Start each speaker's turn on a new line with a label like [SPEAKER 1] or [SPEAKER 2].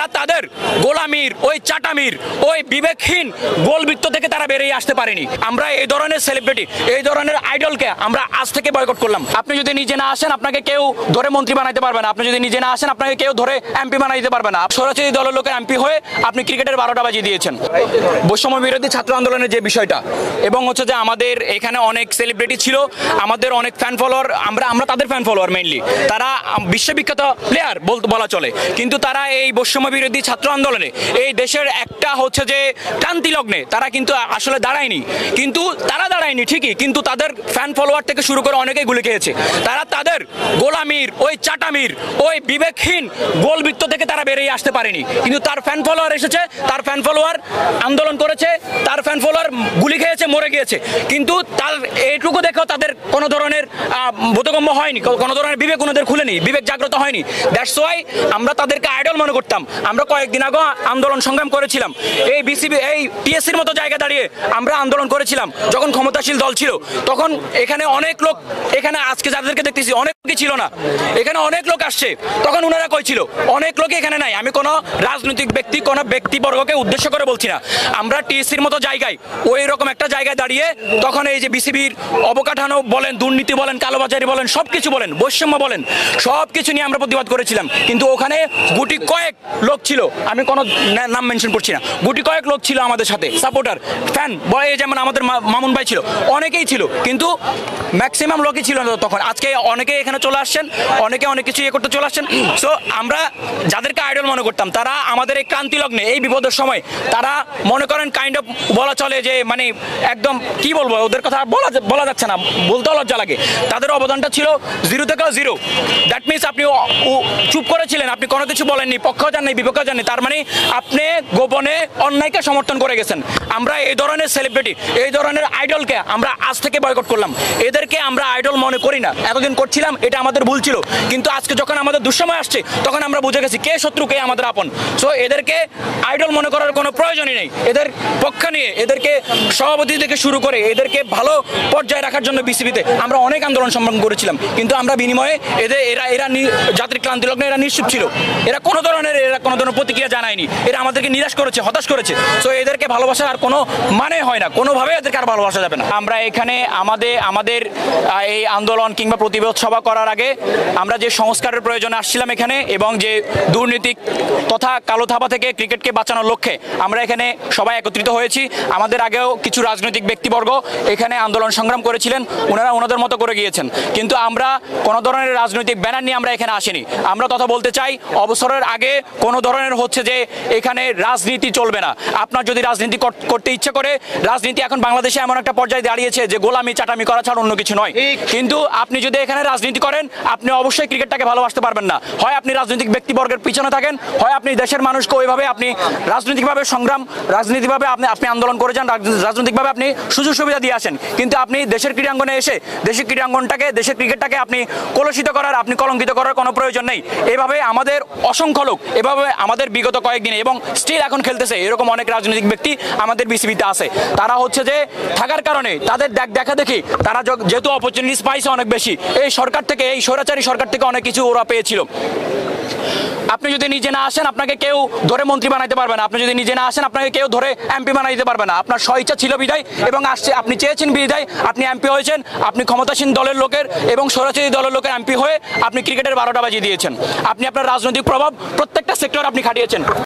[SPEAKER 1] তারা তাদের গোলামির ওই চাটামির ওই বিবেকহীন গোলবৃত্ত থেকে তারা বেরিয়ে আসতে পারেনি। আমরা এই ধরনের সেলিব্রিটি, এই ধরনের আইডলকে আমরা আজ থেকে বয়কট করলাম। আপনি যদি নিজে না আসেন আপনাকে কেউ ধরে মন্ত্রী বানাইতে পারবে না, আপনি যদি নিজে না আসেন আপনাকে কেউ ধরে এমপি বানাই দিতে পারবে না। সরাসরি দলের লোকের এমপি হয়ে আপনি ক্রিকেটের 12টা বাজিয়ে দিয়েছেন। বৈষম্য বিরোধী ছাত্র আন্দোলনের যে বিষয়টা এবং হচ্ছে যে আমাদের এখানে অনেক সেলিব্রিটি ছিল, আমাদের অনেক ফ্যান ফলোয়ার, আমরা তাদের ফ্যান ফলোয়ার মেইনলি, তারা বিশ্ববিখ্যাত প্লেয়ার বলা চলে, কিন্তু তারা এই বৈষম্য বিরোধী ছাত্র আন্দোলনে এই দেশের একটা হচ্ছে যে ক্রান্তি লগ্নে তারা কিন্তু আসলে দাঁড়ায়নি, কিন্তু তারা দাঁড়ায়নি ঠিকই, কিন্তু তাদের ফ্যান ফলোয়ার থেকে শুরু করে অনেকেই গুলি খেয়েছে। তারা তাদের গোলামির ওই চাটামির ওই বিবেকহীন গোলবৃত্ত থেকে তারা বেরিয়ে আসতে পারেনি, কিন্তু তার ফ্যান ফলোয়ার এসেছে, তার ফ্যান ফলোয়ার আন্দোলন করেছে, তার ফ্যান ফলোয়ার গুলি খেয়েছে, মরে গিয়েছে, কিন্তু তার এইটুকু দেখেও তাদের কোনো ধরনের বোধগম্য হয়নি, কোনো ধরনের বিবেক ওনাদের খুলেনি, বিবেক জাগ্রত হয়নি। দ্যাটস ওয়াই আমরা তাদেরকে আইডল মনে করতাম। আমরা কয়েকদিন আগে আন্দোলন সংগ্রাম করেছিলাম, এই বিসিবি এই টিএসসির মতো জায়গায় দাঁড়িয়ে আমরা আন্দোলন করেছিলাম যখন ক্ষমতাশীল দল ছিল, তখন এখানে অনেক লোক, এখানে আজকে যাদেরকে দেখতেছি অনেক লোকই ছিল না, এখানে অনেক লোক আসছে, তখন ওনারা কই ছিল? অনেক লোকই এখানে নাই। আমি কোনো রাজনৈতিক ব্যক্তি, কোনো ব্যক্তিবর্গকে উদ্দেশ্য করে বলছি না, আমরা টিএসসির মতো জায়গায় ওই রকম একটা জায়গায় দাঁড়িয়ে তখন এই যে বিসিবির অবকাঠামো বলেন, দুর্নীতি বলেন, কালোবাজারি বলেন, সবকিছু বলেন, বৈষম্য বলেন, সব কিছু নিয়ে আমরা প্রতিবাদ করেছিলাম, কিন্তু ওখানে গুটি কয়েক লোক ছিল, আমি কোনো নাম মেনশন করছি না, গুটি কয়েক লোক ছিল আমাদের সাথে, সাপোর্টার, ফ্যান বয়, যেমন আমাদের মামুন ভাই ছিল, অনেকেই ছিল, কিন্তু ম্যাক্সিমাম লোকই ছিল না তখন। আজকে অনেকেই এখানে চলে আসছেন, অনেকে অনেক কিছু করতে চলে আসছেন। সো আমরা যাদেরকে আইডল মনে করতাম তারা আমাদের এই ক্রান্তি লগ্নে, এই বিপদের সময় তারা মনে করেন কাইন্ড অফ বলা চলে যে মানে একদম কি বলবো, ওদের কথা বলা যাচ্ছে না, বলতেও লজ্জা লাগে। তাদের অবদানটা ছিল 0 থেকে 0। দ্যাট মিনস আপনি চুপ করেছিলেন, আপনি কোনো কিছু বলেননি, পক্ষেও যাননি, বিপক্ষেও যাননি, তার মানে আপনি গোপনে অন্যায়কে সমর্থন করে গেছেন। আমরা এই ধরনের সেলিব্রিটি, এই ধরনের আইডলকে আমরা আজ থেকে বয়কট করলাম। এদেরকে আমরা আইডল মনে করি না, এতদিন করছিলাম, এটা আমাদের ভুল ছিল, কিন্তু আজকে যখন আমাদের দুঃসময় আসছে তখন আমরা বুঝে গেছি কে শত্রু কে আমাদের আপন। সো এদেরকে আইডল মনে করার কোনো প্রয়োজনই নেই। এদের পক্ষ নিয়ে, এদেরকে সভাপতি থেকে শুরু করে এদেরকে ভালো পর্যায়ে রাখার জন্য বিসিবিতে আমরা অনেক আন্দোলন সংগ্রাম করেছিলাম, কিন্তু আমরা বিনিময়ে এরা জাতির ক্লান্তি লগ্নে এরা নিশ্চুপ ছিল, এরা কোনো ধরনের প্রতিক্রিয়া জানায়নি, এরা আমাদেরকে নিরাশ করেছে, হতাশ করেছে। সো এদেরকে ভালোবাসার আর কোনো মানে হয় না, কোনোভাবে এদেরকে আর ভালোবাসা যাবে না। আমরা এখানে আমাদের এই আন্দোলন কিংবা প্রতিবাদ সভা করার আগে আমরা যে সংস্কারের প্রয়োজনে আসছিলাম এখানে, এবং যে দুর্নীতি তথা কালো থাবা থেকে ক্রিকেটকে বাঁচানোর লক্ষ্যে আমরা এখানে সবাই একত্রিত হয়েছি। আমাদের আগেও কিছু রাজনৈতিক ব্যক্তিবর্গ এখানে আন্দোলন সংগ্রাম করেছিলেন, ওনারা ওনাদের মতো করে গিয়েছেন, কিন্তু আমরা কোনো ধরনের রাজনৈতিক ব্যানার নিয়ে আমরা এখানে আসিনি। আমরা কথা বলতে চাই, অবসরের আগে কোনো ধরনের হচ্ছে যে এখানে রাজনীতি চলবে না। আপনার যদি রাজনীতি করতে ইচ্ছে করে, রাজনীতি এখন বাংলাদেশে এমন একটা পর্যায়ে দাঁড়িয়েছে যে গোলামি চাটামি করা ছাড়া অন্য কিছু নয়, কিন্তু আপনি যদি এখানে রাজনীতি করেন আপনি অবশ্যই ক্রিকেটটাকে ভালোবাসতে পারবেন না। হয় আপনি রাজনৈতিক ব্যক্তিবর্গের পিছনে থাকেন, হয় আপনি দেশের মানুষকে ওইভাবে আপনি রাজনৈতিকভাবে সংগ্রাম, রাজনীতিভাবে আপনি আন্দোলন করে যান, রাজনৈতিকভাবে আপনি সুযোগ সুবিধা দিয়ে আসেন, কিন্তু আপনি দেশের ক্রীড়াঙ্গনে এসে দেশের ক্রীড়াঙ্গনটাকে, দেশের ক্রিকেটটাকে আপনি কলুষিত করার, আপনি কলঙ্কিত করার কোনো প্রয়োজন নেই। এভাবে আমাদের অসংখ্য লোক, এভাবে আমাদের বিগত কয়েকদিনে এবং স্টিল এখন খেলতেছে এরকম অনেক রাজনৈতিক ব্যক্তি আমাদের বিসিবিতে আছে। তারা হচ্ছে যে থাকার কারণে তাদের দেখা দেখি তারা যেহেতু অপরচুনিটিস পাইছে অনেক বেশি, এই সরকার থেকে, এই স্বৈরাচারী সরকার থেকে অনেক কিছু ওরা পেয়েছিল। আপনি যদি নিজে না আসেন আপনাকে কেউ ধরে মন্ত্রী বানাইতে পারবে না, আপনি যদি নিজে না আসেন আপনাকে কেউ ধরে এমপি বানাই দিতে পারবে না। আপনার স্বইচ্ছা ছিল বিদায় এবং আসছে, আপনি চেয়েছেন বিদায়, আপনি এমপি হয়েছেন, আপনি ক্ষমতাসীন দলের লোকের এবং স্বৈরাচারী দলের লোকের এমপি হয়ে আপনি ক্রিকেটের 12টা বাজিয়ে দিয়েছেন। আপনি আপনার রাজনৈতিক প্রভাব প্রত্যেকটা সেক্টর আপনি খাটিয়েছেন।